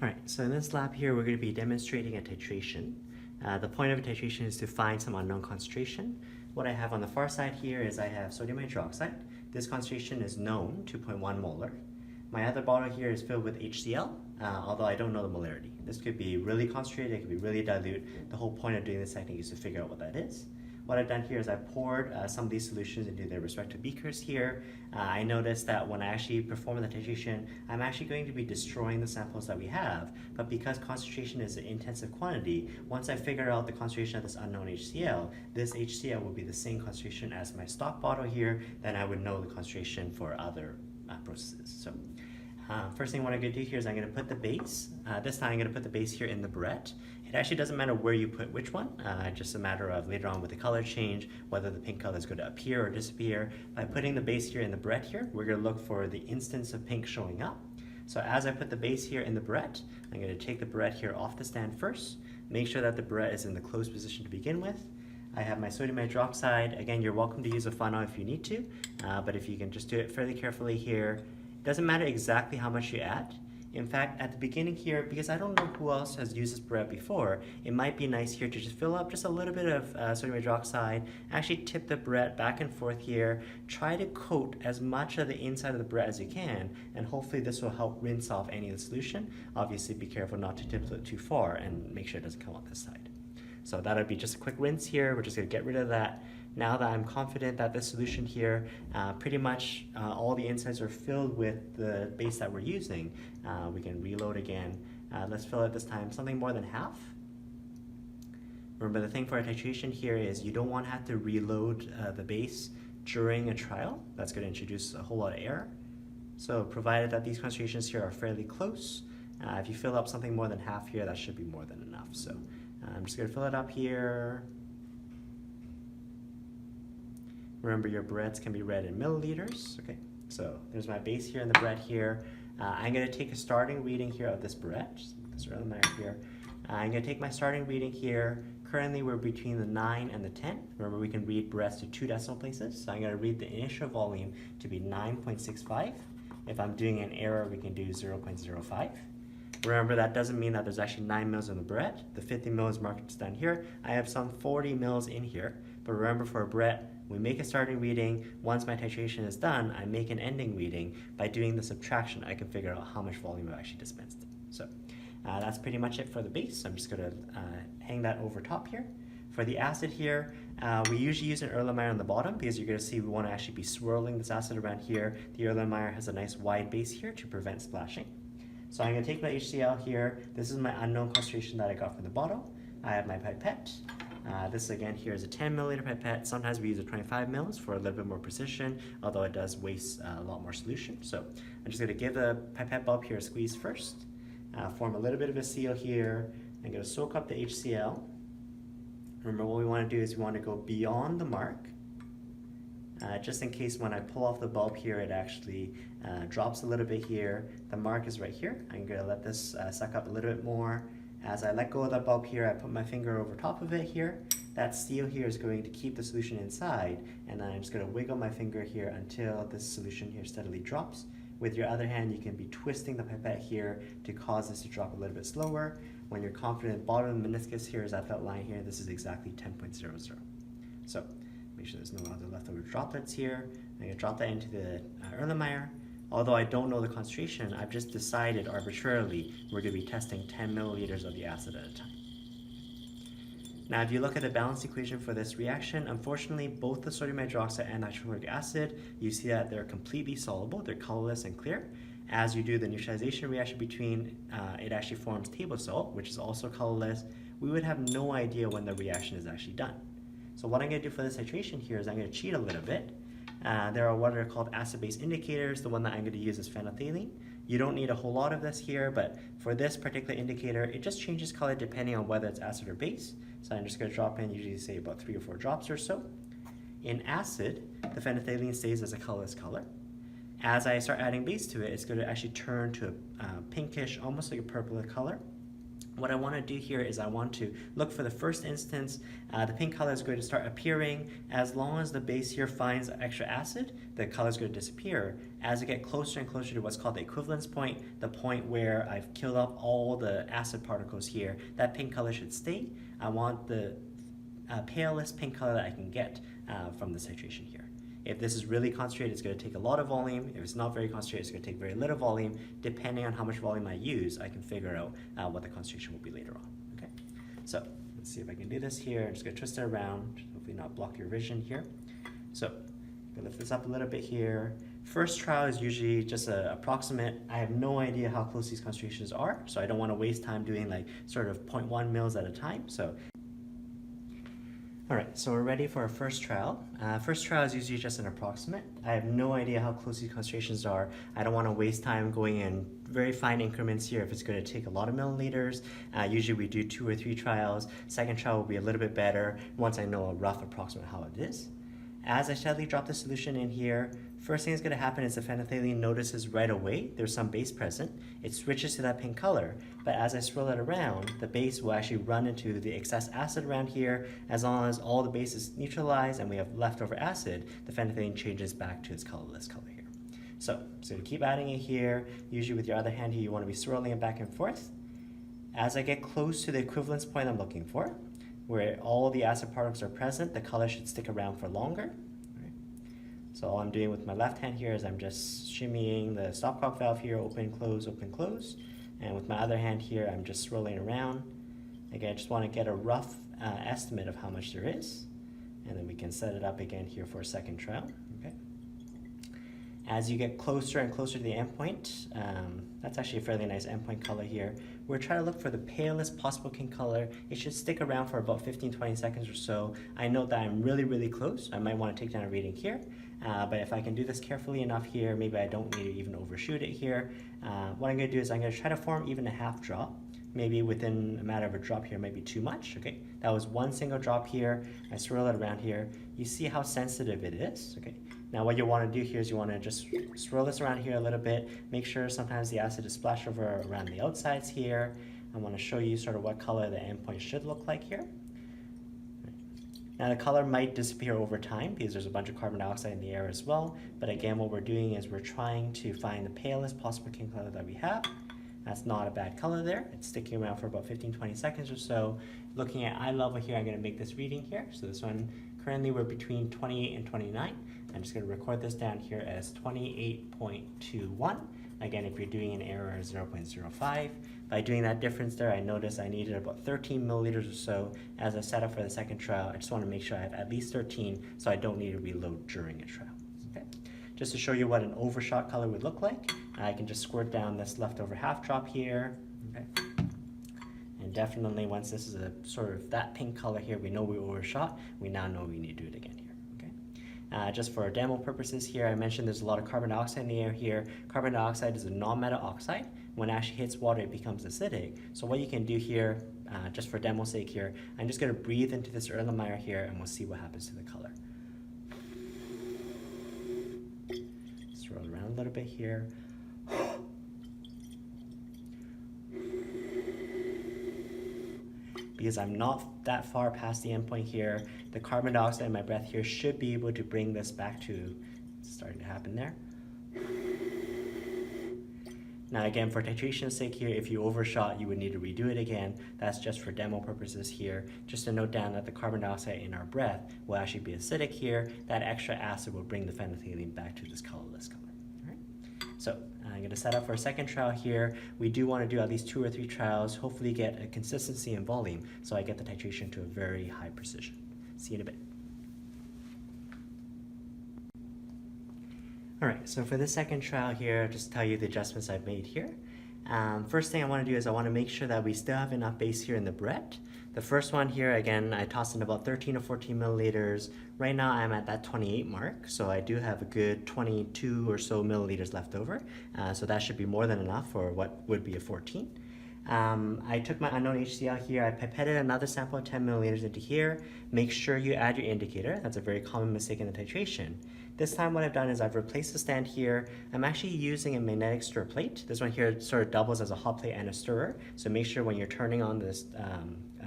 Alright, so in this lab here, we're going to be demonstrating a titration. The point of a titration is to find some unknown concentration. What I have on the far side here is I have sodium hydroxide. This concentration is known, 2.1 molar. My other bottle here is filled with HCl, although I don't know the molarity. This could be really concentrated, it could be really dilute. The whole point of doing this technique is to figure out what that is. What I've done here is I've poured some of these solutions into their respective beakers here. I noticed that when I actually perform the titration, I'm actually going to be destroying the samples that we have, but because concentration is an intensive quantity, once I figure out the concentration of this unknown HCl, this HCl will be the same concentration as my stock bottle here, then I would know the concentration for other processes. So. First thing what I'm going to do here is I'm going to put the base. This time I'm going to put the base here in the burette. It actually doesn't matter where you put which one, just a matter of later on with the color change, whether the pink color is going to appear or disappear. By putting the base here in the burette here, we're going to look for the instance of pink showing up. So as I put the base here in the burette, I'm going to take the burette here off the stand first, make sure that the burette is in the closed position to begin with. I have my sodium hydroxide. Again, you're welcome to use a funnel if you need to, but if you can just do it fairly carefully here. Doesn't matter exactly how much you add. In fact, at the beginning here, because I don't know who else has used this burette before, it might be nice here to just fill up just a little bit of sodium hydroxide, actually tip the burette back and forth here, try to coat as much of the inside of the burette as you can, and hopefully this will help rinse off any of the solution. Obviously be careful not to tip it too far and make sure it doesn't come out this side. So that'll be just a quick rinse here. We're just gonna get rid of that. Now that I'm confident that this solution here, pretty much all the insides are filled with the base that we're using, we can reload again. Let's fill it this time something more than half. Remember, the thing for a titration here is you don't want to have to reload the base during a trial. That's going to introduce a whole lot of error. So provided that these concentrations here are fairly close, if you fill up something more than half here, that should be more than enough. So I'm just going to fill it up here. Remember, your burettes can be read in milliliters. Okay, so there's my base here and the burette here. I'm going to take a starting reading here of this burette. Just put this Erlenmeyer here. I'm going to take my starting reading here. Currently, we're between the 9 and the 10. Remember, we can read burettes to 2 decimal places. So I'm going to read the initial volume to be 9.65. If I'm doing an error, we can do 0.05. Remember, that doesn't mean that there's actually 9 mils in the burette. The 50 mils marked down here. I have some 40 mils in here. But remember, for a burette, we make a starting reading. Once my titration is done, I make an ending reading. By doing the subtraction, I can figure out how much volume I've actually dispensed. So that's pretty much it for the base. I'm just going to hang that over top here. For the acid here, we usually use an Erlenmeyer on the bottom because you're going to see we want to actually be swirling this acid around here. The Erlenmeyer has a nice wide base here to prevent splashing. So I'm going to take my HCl here. This is my unknown concentration that I got from the bottle. I have my pipette. This again here is a 10 milliliter pipette. Sometimes we use a 25 mils for a little bit more precision, although it does waste a lot more solution. So I'm just going to give the pipette bulb here a squeeze first, form a little bit of a seal here. I'm going to soak up the HCl. Remember, what we want to do is we want to go beyond the mark, just in case when I pull off the bulb here, it actually drops a little bit here. The mark is right here. I'm going to let this suck up a little bit more. As I let go of the bulb here, I put my finger over top of it here. That seal here is going to keep the solution inside, and then I'm just going to wiggle my finger here until this solution here steadily drops. With your other hand, you can be twisting the pipette here to cause this to drop a little bit slower. When you're confident the bottom of the meniscus here is at that line here, this is exactly 10.00. So make sure there's no other leftover droplets here. I'm going to drop that into the Erlenmeyer. Although I don't know the concentration, I've just decided arbitrarily we're going to be testing 10 milliliters of the acid at a time. Now, if you look at the balance equation for this reaction, unfortunately, both the sodium hydroxide and hydrochloric acid, you see that they're completely soluble, they're colorless and clear. As you do the neutralization reaction between, it actually forms table salt, which is also colorless. We would have no idea when the reaction is actually done. So what I'm going to do for this titration here is I'm going to cheat a little bit. There are what are called acid-base indicators. The one that I'm going to use is phenolphthalein. You don't need a whole lot of this here, but for this particular indicator, it just changes color depending on whether it's acid or base. So I'm just going to drop in, usually say about 3 or 4 drops or so. In acid, the phenolphthalein stays as a colorless color. As I start adding base to it, it's going to actually turn to a pinkish, almost like a purple color. What I want to do here is I want to look for the first instance. The pink color is going to start appearing. As long as the base here finds extra acid, the color is going to disappear. As I get closer and closer to what's called the equivalence point, the point where I've killed off all the acid particles here, that pink color should stay. I want the palest pink color that I can get from this titration here. If this is really concentrated, it's going to take a lot of volume. If it's not very concentrated, it's going to take very little volume. Depending on how much volume I use, I can figure out what the concentration will be later on. Okay, so let's see if I can do this here. I'm just going to twist it around, hopefully not block your vision here. So I'm going to lift this up a little bit here. First trial is usually just an approximate. I have no idea how close these concentrations are, so I don't want to waste time doing like sort of 0.1 mils at a time. So all right, so we're ready for our first trial. First trial is usually just an approximate. I have no idea how close these concentrations are. I don't want to waste time going in very fine increments here if it's going to take a lot of milliliters. Usually we do 2 or 3 trials. Second trial will be a little bit better once I know a rough approximate how it is. As I steadily drop the solution in here, first thing that's going to happen is the phenolphthalein notices right away there's some base present. It switches to that pink color, but as I swirl it around, the base will actually run into the excess acid around here. As long as all the base is neutralized and we have leftover acid, the phenolphthalein changes back to its colorless color here. So to keep adding it here, usually with your other hand here, you want to be swirling it back and forth. As I get close to the equivalence point I'm looking for, where all the acid particles are present, the color should stick around for longer. Right. So all I'm doing with my left hand here is I'm just shimmying the stopcock valve here, open, close, and with my other hand here, I'm just swirling around. Again, I just want to get a rough estimate of how much there is, and then we can set it up again here for a second trial. Okay. As you get closer and closer to the endpoint, that's actually a fairly nice endpoint color here. We're trying to look for the palest possible pink color. It should stick around for about 15-20 seconds or so. I note that I'm really, really close. I might want to take down a reading here, but if I can do this carefully enough here, maybe I don't need to even overshoot it here. What I'm going to do is I'm going to try to form even a half drop. Maybe within a matter of a drop here might be too much. Okay, that was one single drop here. I swirl it around here. You see how sensitive it is. Okay. Now what you want to do here is you want to just swirl this around here a little bit. Make sure sometimes the acid is splashed over around the outsides here. I want to show you sort of what color the endpoint should look like here. Now the color might disappear over time because there's a bunch of carbon dioxide in the air as well. But again, what we're doing is we're trying to find the palest possible pink color that we have. That's not a bad color there. It's sticking around for about 15-20 seconds or so. Looking at eye level here, I'm going to make this reading here. So this one, currently we're between 28 and 29. I'm just going to record this down here as 28.21. Again, if you're doing an error, 0.05. By doing that difference there, I noticed I needed about 13 milliliters or so as a setup for the second trial. I just want to make sure I have at least 13 so I don't need to reload during a trial. Okay? Just to show you what an overshot color would look like, I can just squirt down this leftover half drop here. Okay? And definitely once this is a sort of that pink color here, we know we overshot. We now know we need to do it again here. Just for demo purposes here, I mentioned there's a lot of carbon dioxide in the air here. Carbon dioxide is a non-metal oxide. When it actually hits water, it becomes acidic. So what you can do here, just for demo's sake here, I'm just going to breathe into this Erlenmeyer here and we'll see what happens to the color. Swirl around a little bit here. Because I'm not that far past the endpoint here, the carbon dioxide in my breath here should be able to bring this back to, it's starting to happen there. Now again, for titration's sake here, if you overshot, you would need to redo it again. That's just for demo purposes here. Just to note down that the carbon dioxide in our breath will actually be acidic here. That extra acid will bring the phenolphthalein back to this colorless color. All right? So I'm going to set up for a second trial here. We do want to do at least 2 or 3 trials, hopefully get a consistency in volume so I get the titration to a very high precision. See you in a bit. All right, so for this second trial here, I'll just tell you the adjustments I've made here. First thing I want to do is I want to make sure that we still have enough base here in the burette. The first one here, again, I tossed in about 13 or 14 milliliters. Right now I'm at that 28 mark, so I do have a good 22 or so milliliters left over. So that should be more than enough for what would be a 14. I took my unknown HCl here, I pipetted another sample of 10 milliliters into here. Make sure you add your indicator. That's a very common mistake in the titration. This time what I've done is I've replaced the stand here. I'm actually using a magnetic stir plate. This one here sort of doubles as a hot plate and a stirrer. So make sure when you're turning on this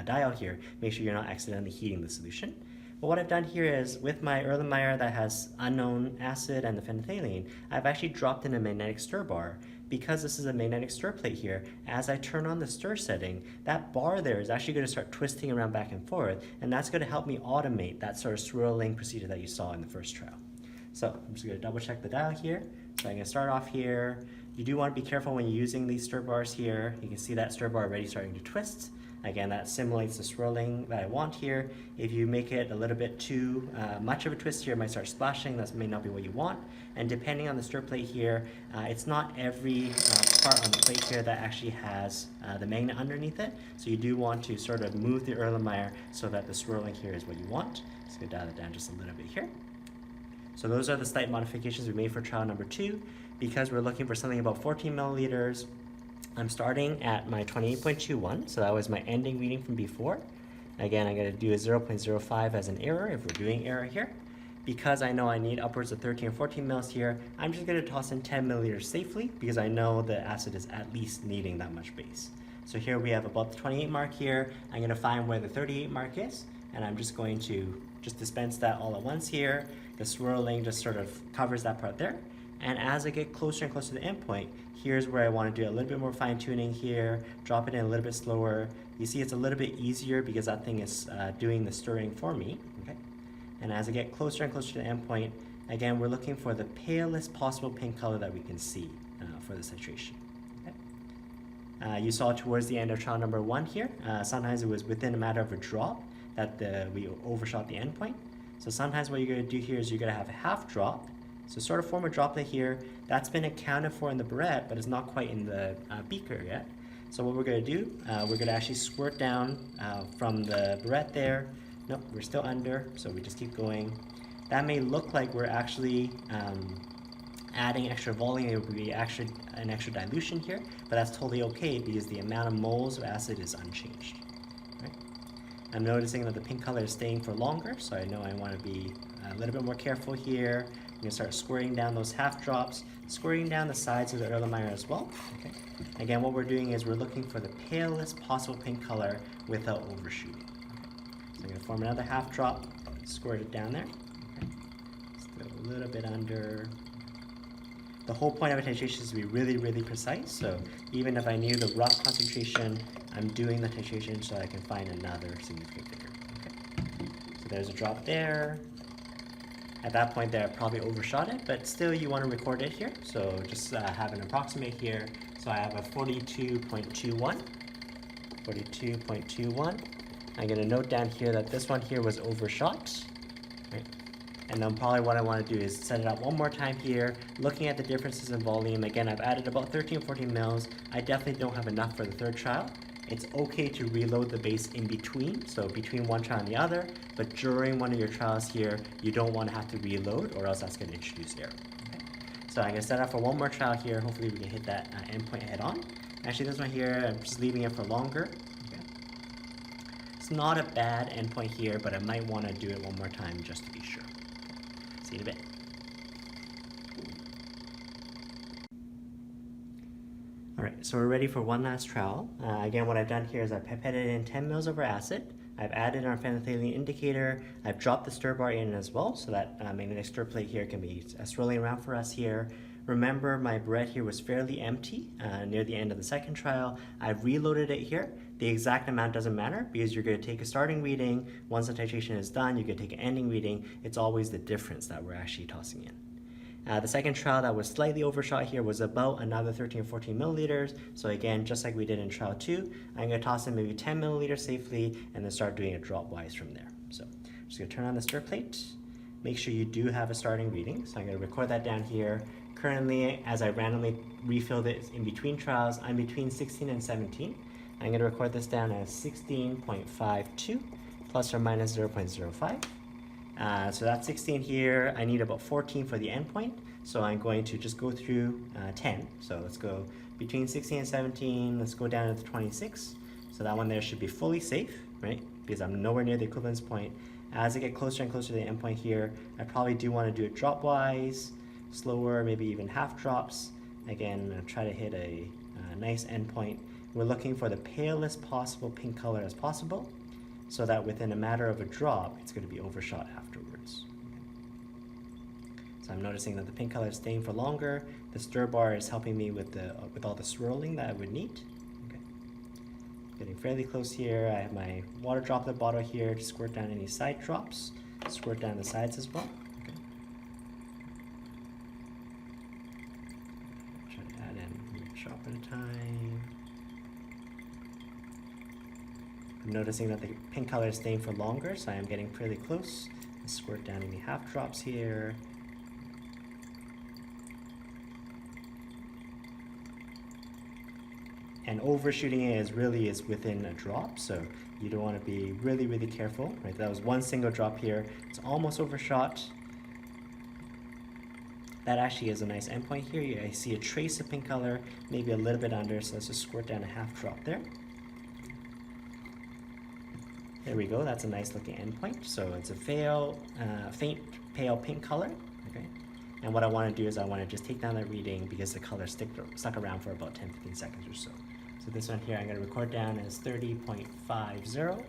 dial here, make sure you're not accidentally heating the solution. But what I've done here is with my Erlenmeyer that has unknown acid and the phenolphthalein, I've actually dropped in a magnetic stir bar. Because this is a magnetic stir plate here, as I turn on the stir setting, that bar there is actually going to start twisting around back and forth, and that's going to help me automate that sort of swirling procedure that you saw in the first trial. So I'm just going to double check the dial here. So I'm going to start off here. You do want to be careful when you're using these stir bars here. You can see that stir bar already starting to twist. Again, that simulates the swirling that I want here. If you make it a little bit too much of a twist here, it might start splashing. That may not be what you want. And depending on the stir plate here, it's not every part on the plate here that actually has the magnet underneath it. So you do want to sort of move the Erlenmeyer so that the swirling here is what you want. Just gonna dial it down just a little bit here. So those are the slight modifications we made for trial number 2. Because we're looking for something about 14 milliliters, I'm starting at my 28.21, so that was my ending reading from before. Again, I'm going to do a 0.05 as an error if we're doing error here. Because I know I need upwards of 13 or 14 mils here, I'm just going to toss in 10 milliliters safely because I know the acid is at least needing that much base. So here we have about the 28 mark here. I'm going to find where the 38 mark is, and I'm just going to just dispense that all at once here. The swirling just sort of covers that part there. And as I get closer and closer to the endpoint, here's where I want to do a little bit more fine tuning here, drop it in a little bit slower. You see it's a little bit easier because that thing is doing the stirring for me. Okay. And as I get closer and closer to the endpoint, again, we're looking for the palest possible pink color that we can see for this titration. Okay. You saw towards the end of trial number 1 here, sometimes it was within a matter of a drop that we overshot the endpoint. So sometimes what you're going to do here is you're going to have a half drop. So sort of form a droplet here. That's been accounted for in the burette, but it's not quite in the beaker yet. So what we're going to do, we're going to actually squirt down from the burette there. Nope, we're still under, so we just keep going. That may look like we're actually adding extra volume. It would be actually an extra dilution here, but that's totally okay because the amount of moles of acid is unchanged. Right? I'm noticing that the pink color is staying for longer, so I know I want to be a little bit more careful here. I'm going to start squirting down those half drops, squirting down the sides of the Erlenmeyer as well. Okay. Again, what we're doing is we're looking for the palest possible pink color without overshooting. Okay. So I'm going to form another half drop, squirt it down there. Okay. Still a little bit under. The whole point of a titration is to be really, really precise. So even if I knew the rough concentration, I'm doing the titration so I can find another significant figure. Okay. So there's a drop there. At that point there, I probably overshot it, but still you want to record it here. So just have an approximate here. So I have a 42.21. 42.21. I'm going to note down here that this one here was overshot. Right? And then probably what I want to do is set it up one more time here, looking at the differences in volume. Again, I've added about 13 or 14 mils. I definitely don't have enough for the third trial. It's okay to reload the base in between, so between one trial and the other, but during one of your trials here, you don't want to have to reload or else that's going to introduce error. Okay. So I'm going to set up for one more trial here. Hopefully we can hit that endpoint head on. Actually, this one here, I'm just leaving it for longer. Okay. It's not a bad endpoint here, but I might want to do it one more time just to be sure. Okay. See you in a bit. Alright, so we're ready for one last trial. Again, what I've done here is I've pipetted in 10 mils of our acid. I've added our phenolphthalein indicator. I've dropped the stir bar in as well, so that magnetic stir plate here can be swirling around for us here. Remember, my burette here was fairly empty near the end of the second trial. I've reloaded it here. The exact amount doesn't matter because you're going to take a starting reading. Once the titration is done, you're going to take an ending reading. It's always the difference that we're actually tossing in. The second trial that was slightly overshot here was about another 13 or 14 milliliters. So again, just like we did in trial 2, I'm going to toss in maybe 10 milliliters safely and then start doing it drop-wise from there. So I'm just going to turn on the stir plate. Make sure you do have a starting reading. So I'm going to record that down here. Currently, as I randomly refilled it in between trials, I'm between 16 and 17. I'm going to record this down as 16.52 plus or minus 0.05. So that's 16 here. I need about 14 for the endpoint. So I'm going to just go through 10. So let's go between 16 and 17. Let's go down to 26. So that one there should be fully safe, right? Because I'm nowhere near the equivalence point. As I get closer and closer to the endpoint here, I probably do want to do it drop-wise, slower, maybe even half drops. Again, try to hit a nice endpoint. We're looking for the palest possible pink color as possible, so that within a matter of a drop, it's going to be overshot afterwards. So I'm noticing that the pink color is staying for longer. The stir bar is helping me with all the swirling that I would need. Okay. Getting fairly close here. I have my water droplet bottle here to squirt down any side drops. Squirt down the sides as well. Okay. Try to add in a drop at a time. I'm noticing that the pink color is staying for longer, so I am getting fairly close. Let's squirt down any half drops here. And overshooting it is within a drop, so you don't want to be really, really careful. Right? That was one single drop here. It's almost overshot. That actually is a nice endpoint here. I see a trace of pink color, maybe a little bit under, so let's just squirt down a half drop there. There we go, that's a nice looking endpoint. So it's a faint pale pink color, okay? And what I want to do is I want to just take down that reading because the color stuck around for about 10-15 seconds or so. So this one here I'm going to record down as 30.50,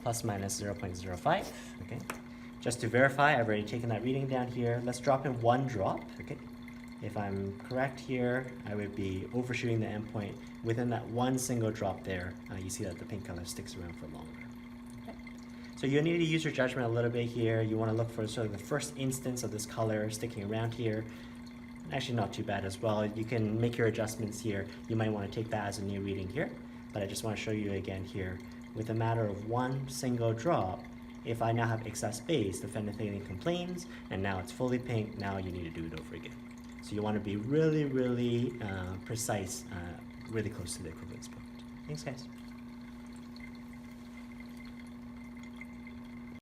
plus minus 0.05, okay? Just to verify, I've already taken that reading down here. Let's drop in one drop, okay? If I'm correct here, I would be overshooting the endpoint. Within that one single drop there, you see that the pink color sticks around for longer. Okay. So you need to use your judgment a little bit here. You want to look for sort of the first instance of this color sticking around here. Actually not too bad as well. You can make your adjustments here. You might want to take that as a new reading here, but I just want to show you again here. With a matter of one single drop, if I now have excess space, the phenolphthalein complains, and now it's fully pink, now you need to do it over again. So you want to be really, really precise, really close to the equivalence point. Thanks, guys.